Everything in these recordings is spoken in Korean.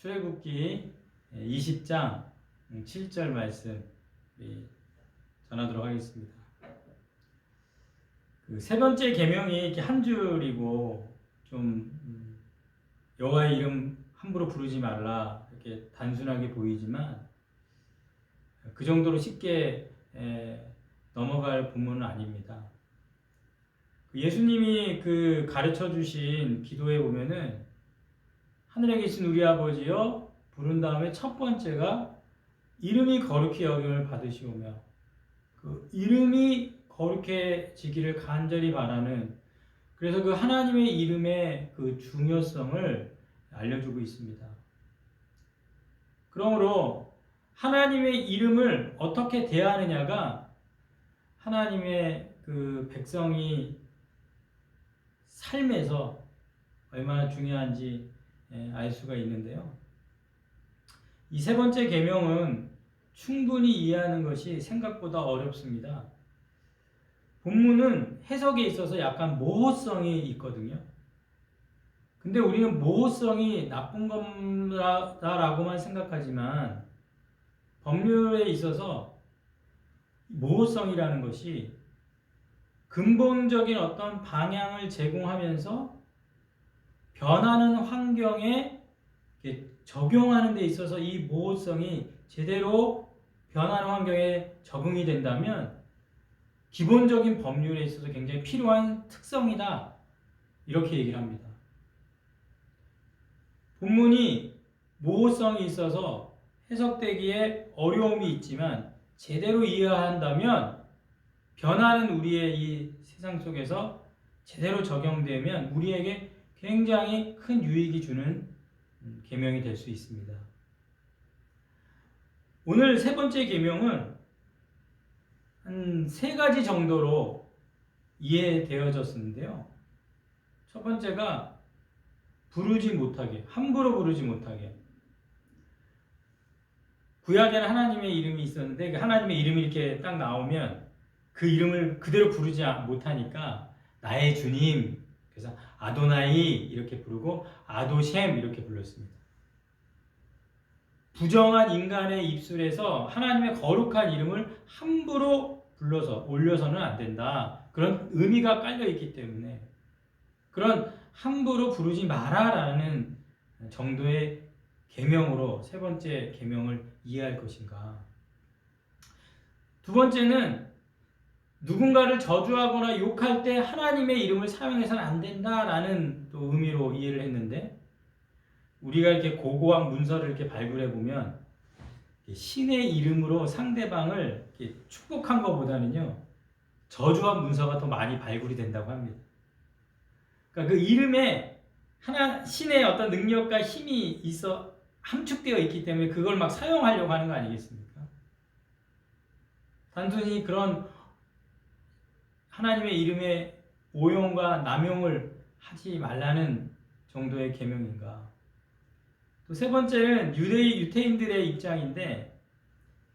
출애굽기 20장 7절 말씀 전하도록 하겠습니다. 그 세 번째 계명이 이렇게 한 줄이고 좀 여호와의 이름 함부로 부르지 말라 이렇게 단순하게 보이지만 그 정도로 쉽게 넘어갈 본문은 아닙니다. 예수님이 그 가르쳐 주신 기도에 보면은 하늘에 계신 우리 아버지여 부른 다음에 첫 번째가 이름이 거룩히 여김을 받으시오며 그 이름이 거룩해지기를 간절히 바라는, 그래서 그 하나님의 이름의 그 중요성을 알려주고 있습니다. 그러므로 하나님의 이름을 어떻게 대하느냐가 하나님의 그 백성이 삶에서 얼마나 중요한지 알 수가 있는데요. 이 세 번째 계명은 충분히 이해하는 것이 생각보다 어렵습니다. 본문은 해석에 있어서 약간 모호성이 있거든요. 근데 우리는 모호성이 나쁜 거다라고만 생각하지만 법률에 있어서 모호성이라는 것이 근본적인 어떤 방향을 제공하면서 변하는 환경에 적용하는 데 있어서 이 모호성이 제대로 변하는 환경에 적응이 된다면 기본적인 법률에 있어서 굉장히 필요한 특성이다, 이렇게 얘기를 합니다. 본문이 모호성이 있어서 해석되기에 어려움이 있지만 제대로 이해한다면 변하는 우리의 이 세상 속에서 제대로 적용되면 우리에게 굉장히 큰 유익이 주는 계명이 될 수 있습니다. 오늘 세 번째 계명은 한 세 가지 정도로 이해되어졌는데요. 첫 번째가 부르지 못하게, 함부로 부르지 못하게. 구약에는 하나님의 이름이 있었는데 그 하나님의 이름이 이렇게 딱 나오면 그 이름을 그대로 부르지 못하니까 나의 주님, 그래서 아도나이 이렇게 부르고 아도셈 이렇게 불렀습니다. 부정한 인간의 입술에서 하나님의 거룩한 이름을 함부로 불러서 올려서는 안 된다. 그런 의미가 깔려 있기 때문에 그런 함부로 부르지 마라라는 정도의 계명으로 세 번째 계명을 이해할 것인가. 두 번째는 누군가를 저주하거나 욕할 때 하나님의 이름을 사용해서는 안 된다라는 또 의미로 이해를 했는데, 우리가 이렇게 고고학 문서를 이렇게 발굴해 보면 신의 이름으로 상대방을 이렇게 축복한 것보다는요 저주한 문서가 더 많이 발굴이 된다고 합니다. 그러니까 그 이름에 신의 어떤 능력과 힘이 있어 함축되어 있기 때문에 그걸 막 사용하려고 하는 거 아니겠습니까? 단순히 그런 하나님의 이름의 오용과 남용을 하지 말라는 정도의 계명인가. 또 세 번째는 유태인들의 입장인데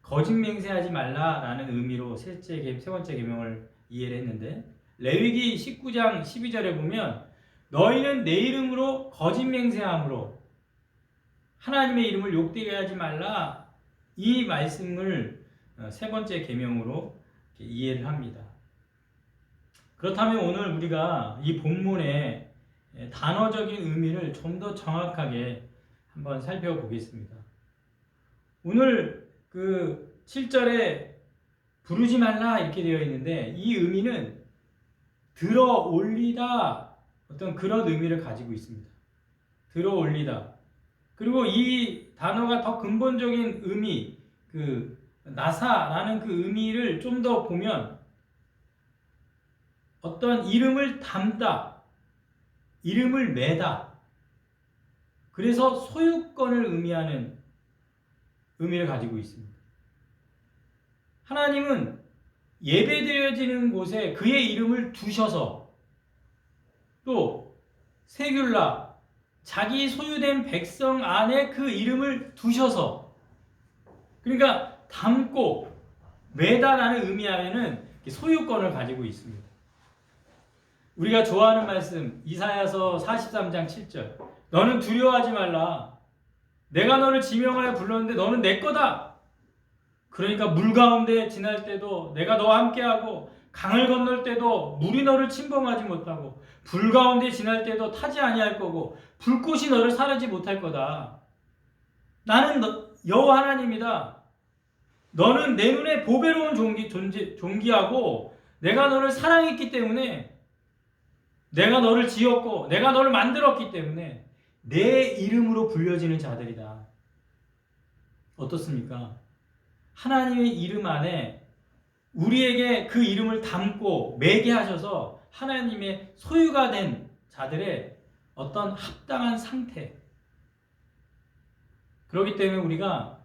거짓 맹세하지 말라라는 의미로 세 번째 계명을 이해를 했는데, 레위기 19장 12절에 보면 너희는 내 이름으로 거짓 맹세함으로 하나님의 이름을 욕되게 하지 말라, 이 말씀을 세 번째 계명으로 이해를 합니다. 그렇다면 오늘 우리가 이 본문의 단어적인 의미를 좀 더 정확하게 한번 살펴보겠습니다. 오늘 그 7절에 부르지 말라 이렇게 되어 있는데 이 의미는 들어 올리다, 어떤 그런 의미를 가지고 있습니다. 들어 올리다. 그리고 이 단어가 더 근본적인 의미, 그 나사라는 그 의미를 좀 더 보면 어떤 이름을 담다, 이름을 매다, 그래서 소유권을 의미하는 의미를 가지고 있습니다. 하나님은 예배드려지는 곳에 그의 이름을 두셔서 또 세귤라, 자기 소유된 백성 안에 그 이름을 두셔서, 그러니까 담고 매다라는 의미 안에는 소유권을 가지고 있습니다. 우리가 좋아하는 말씀 이사야서 43장 7절, 너는 두려워하지 말라. 내가 너를 지명하여 불렀는데 너는 내 거다. 그러니까 물 가운데 지날 때도 내가 너와 함께하고 강을 건널 때도 물이 너를 침범하지 못하고 불 가운데 지날 때도 타지 아니할 거고 불꽃이 너를 사르지 못할 거다. 나는 여호와 하나님이다. 너는 내 눈에 보배로운 존귀하고 내가 너를 사랑했기 때문에 내가 너를 지었고 내가 너를 만들었기 때문에 내 이름으로 불려지는 자들이다. 어떻습니까? 하나님의 이름 안에 우리에게 그 이름을 담고 매게 하셔서 하나님의 소유가 된 자들의 어떤 합당한 상태. 그렇기 때문에 우리가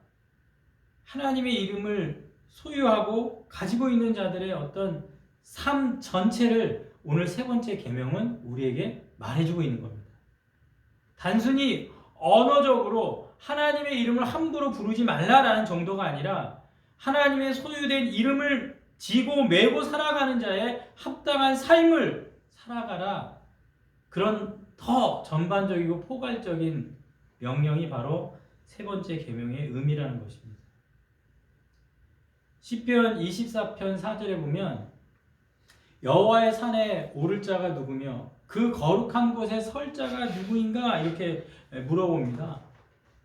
하나님의 이름을 소유하고 가지고 있는 자들의 어떤 삶 전체를 오늘 세 번째 계명은 우리에게 말해주고 있는 겁니다. 단순히 언어적으로 하나님의 이름을 함부로 부르지 말라라는 정도가 아니라 하나님의 소유된 이름을 지고 메고 살아가는 자의 합당한 삶을 살아가라. 그런 더 전반적이고 포괄적인 명령이 바로 세 번째 계명의 의미라는 것입니다. 시편 24편 4절에 보면 여호와의 산에 오를 자가 누구며 그 거룩한 곳에 설 자가 누구인가 이렇게 물어봅니다.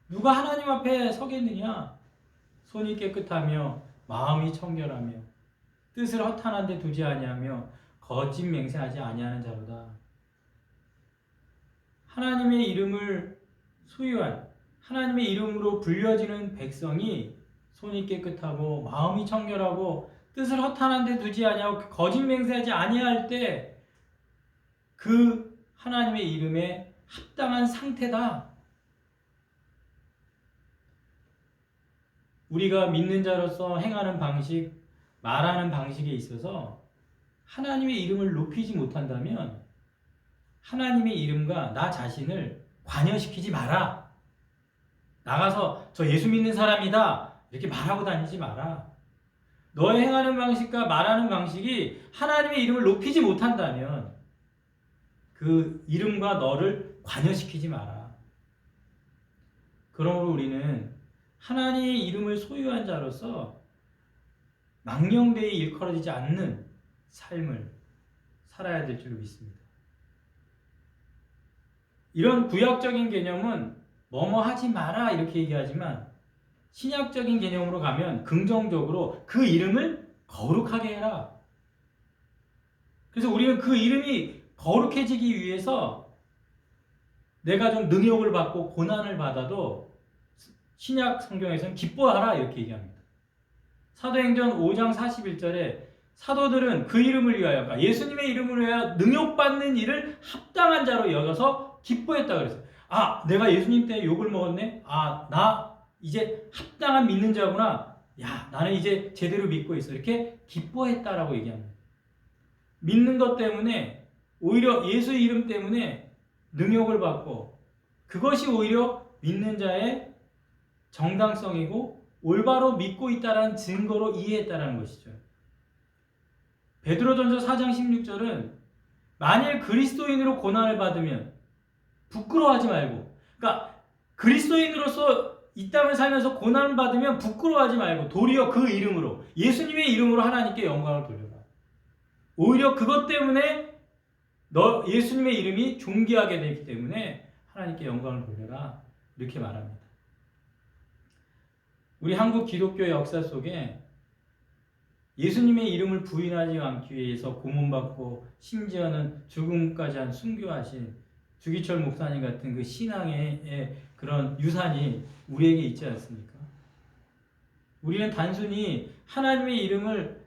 누가 하나님 앞에 서겠느냐? 손이 깨끗하며 마음이 청결하며 뜻을 허탄한 데 두지 아니하며 거짓 맹세하지 아니하는 자로다. 하나님의 이름을 소유한 하나님의 이름으로 불려지는 백성이 손이 깨끗하고 마음이 청결하고 뜻을 허탄한 데 두지 아니하고 거짓 맹세하지 아니할 때 그 하나님의 이름에 합당한 상태다. 우리가 믿는 자로서 행하는 방식, 말하는 방식에 있어서 하나님의 이름을 높이지 못한다면 하나님의 이름과 나 자신을 관여시키지 마라. 나가서 저 예수 믿는 사람이다 이렇게 말하고 다니지 마라. 너의 행하는 방식과 말하는 방식이 하나님의 이름을 높이지 못한다면 그 이름과 너를 관여시키지 마라. 그러므로 우리는 하나님의 이름을 소유한 자로서 망령되이 일컬어지지 않는 삶을 살아야 될 줄 믿습니다. 이런 구약적인 개념은 뭐뭐 하지 마라 이렇게 얘기하지만 신약적인 개념으로 가면 긍정적으로 그 이름을 거룩하게 해라. 그래서 우리는 그 이름이 거룩해지기 위해서 내가 좀 능욕을 받고 고난을 받아도 신약 성경에서는 기뻐하라 이렇게 얘기합니다. 사도행전 5장 41절에 사도들은 그 이름을 위하여 그러니까 예수님의 이름을 위하여 능욕받는 일을 합당한 자로 여겨서 기뻐했다 그랬어요. 아, 내가 예수님 때문에 욕을 먹었네? 아, 나 이제 합당한 믿는 자구나. 야, 나는 이제 제대로 믿고 있어. 이렇게 기뻐했다라고 얘기합니다. 믿는 것 때문에 오히려 예수 이름 때문에 능욕을 받고 그것이 오히려 믿는 자의 정당성이고 올바로 믿고 있다는 증거로 이해했다는 것이죠. 베드로전서 4장 16절은 만일 그리스도인으로 고난을 받으면 부끄러워하지 말고 그러니까 그리스도인으로서 이 땅을 살면서 고난을 받으면 부끄러워하지 말고 도리어 그 이름으로 예수님의 이름으로 하나님께 영광을 돌려라. 오히려 그것 때문에 예수님의 이름이 존귀하게 되기 때문에 하나님께 영광을 돌려라 이렇게 말합니다. 우리 한국 기독교의 역사 속에 예수님의 이름을 부인하지 않기 위해서 고문받고 심지어는 죽음까지 한 순교하신 주기철 목사님 같은 그 신앙의 그런 유산이 우리에게 있지 않습니까? 우리는 단순히 하나님의 이름을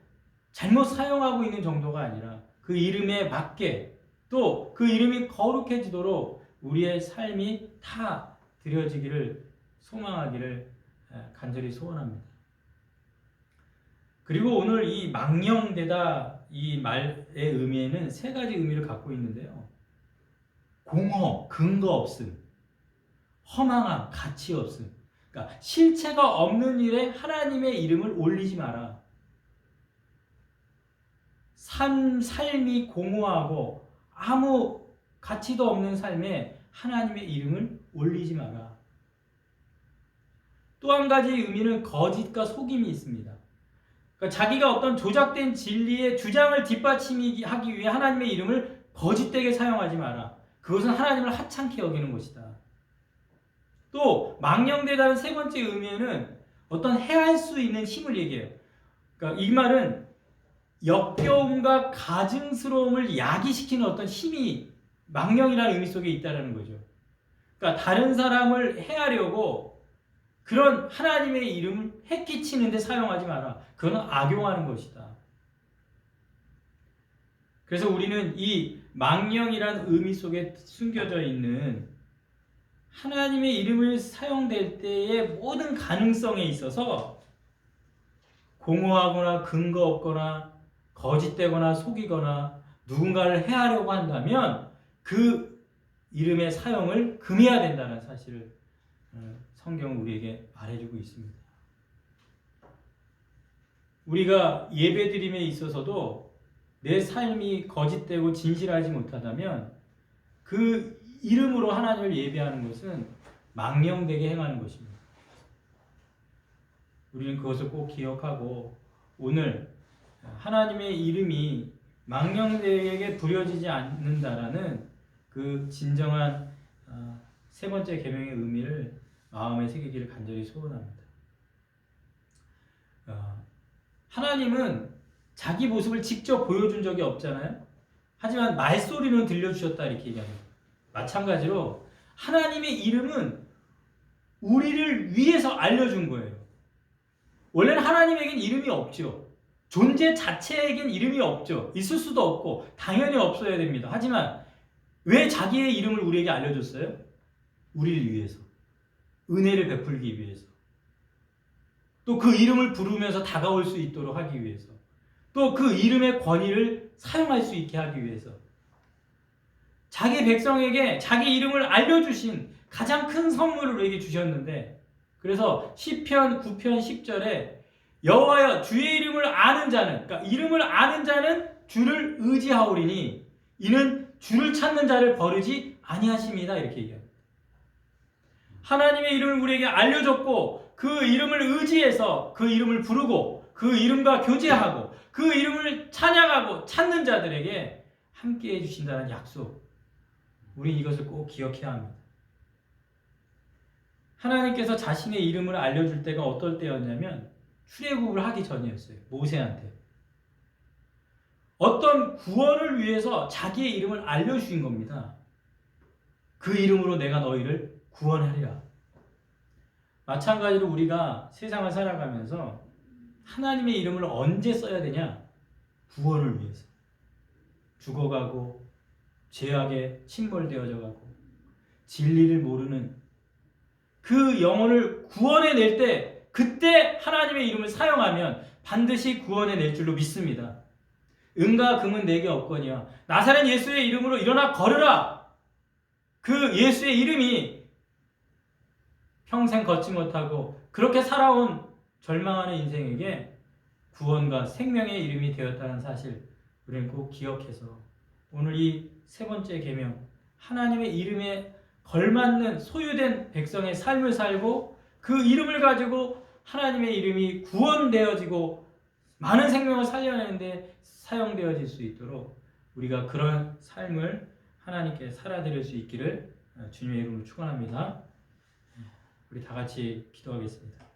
잘못 사용하고 있는 정도가 아니라 그 이름에 맞게 또 그 이름이 거룩해지도록 우리의 삶이 다 드려지기를 소망하기를 간절히 소원합니다. 그리고 오늘 이 망령되다 이 말의 의미에는 세 가지 의미를 갖고 있는데요. 공허, 근거 없음, 허망함, 가치 없음. 그러니까 실체가 없는 일에 하나님의 이름을 올리지 마라. 삶이 공허하고 아무 가치도 없는 삶에 하나님의 이름을 올리지 마라. 또 한 가지 의미는 거짓과 속임이 있습니다. 그러니까 자기가 어떤 조작된 진리의 주장을 뒷받침하기 위해 하나님의 이름을 거짓되게 사용하지 마라. 그것은 하나님을 하찮게 여기는 것이다. 또 망령되다는 세 번째 의미에는 어떤 해할 수 있는 힘을 얘기해요. 그러니까 이 말은 역겨움과 가증스러움을 야기시키는 어떤 힘이 망령이라는 의미 속에 있다는 거죠. 그러니까 다른 사람을 해하려고 그런 하나님의 이름을 해끼치는 데 사용하지 마라. 그건 악용하는 것이다. 그래서 우리는 이 망령이라는 의미 속에 숨겨져 있는 하나님의 이름을 사용될 때의 모든 가능성에 있어서 공허하거나 근거 없거나 거짓되거나 속이거나 누군가를 해하려고 한다면 그 이름의 사용을 금해야 된다는 사실을 성경은 우리에게 말해주고 있습니다. 우리가 예배드림에 있어서도 내 삶이 거짓되고 진실하지 못하다면 그 이름으로 하나님을 예배하는 것은 망령되게 행하는 것입니다. 우리는 그것을 꼭 기억하고 오늘 하나님의 이름이 망령되게 부려지지 않는다라는 그 진정한 세 번째 계명의 의미를 마음에 새기기를 간절히 소원합니다. 하나님은 자기 모습을 직접 보여준 적이 없잖아요. 하지만 말소리는 들려주셨다 이렇게 얘기합니다. 마찬가지로 하나님의 이름은 우리를 위해서 알려준 거예요. 원래는 하나님에겐 이름이 없죠. 존재 자체에겐 이름이 없죠. 있을 수도 없고 당연히 없어야 됩니다. 하지만 왜 자기의 이름을 우리에게 알려줬어요? 우리를 위해서. 은혜를 베풀기 위해서. 또 그 이름을 부르면서 다가올 수 있도록 하기 위해서. 또 그 이름의 권위를 사용할 수 있게 하기 위해서. 자기 백성에게 자기 이름을 알려주신 가장 큰 선물을 우리에게 주셨는데 그래서 시편 9편 10절에 여호와여 주의 이름을 아는 자는 그러니까 이름을 아는 자는 주를 의지하오리니 이는 주를 찾는 자를 버리지 아니하십니다 이렇게 얘기합니다. 하나님의 이름을 우리에게 알려줬고 그 이름을 의지해서 그 이름을 부르고 그 이름과 교제하고 그 이름을 찬양하고 찾는 자들에게 함께 해주신다는 약속. 우리 이것을 꼭 기억해야 합니다. 하나님께서 자신의 이름을 알려줄 때가 어떨 때였냐면 출애굽을 하기 전이었어요. 모세한테. 어떤 구원을 위해서 자기의 이름을 알려주신 겁니다. 그 이름으로 내가 너희를 구원하리라. 마찬가지로 우리가 세상을 살아가면서 하나님의 이름을 언제 써야 되냐? 구원을 위해서. 죽어가고 죄악에 침몰되어져 가고 진리를 모르는 그 영혼을 구원해낼 때 그때 하나님의 이름을 사용하면 반드시 구원해낼 줄로 믿습니다. 은과 금은 내게 없거니와 나사렛 예수의 이름으로 일어나 걸으라. 그 예수의 이름이 평생 걷지 못하고 그렇게 살아온 절망하는 인생에게 구원과 생명의 이름이 되었다는 사실 우리는 꼭 기억해서 오늘 이 세 번째 계명 하나님의 이름에 걸맞는 소유된 백성의 삶을 살고 그 이름을 가지고 하나님의 이름이 구원되어지고 많은 생명을 살려내는데 사용되어질 수 있도록 우리가 그런 삶을 하나님께 살아드릴 수 있기를 주님의 이름으로 축원합니다. 우리 다 같이 기도하겠습니다.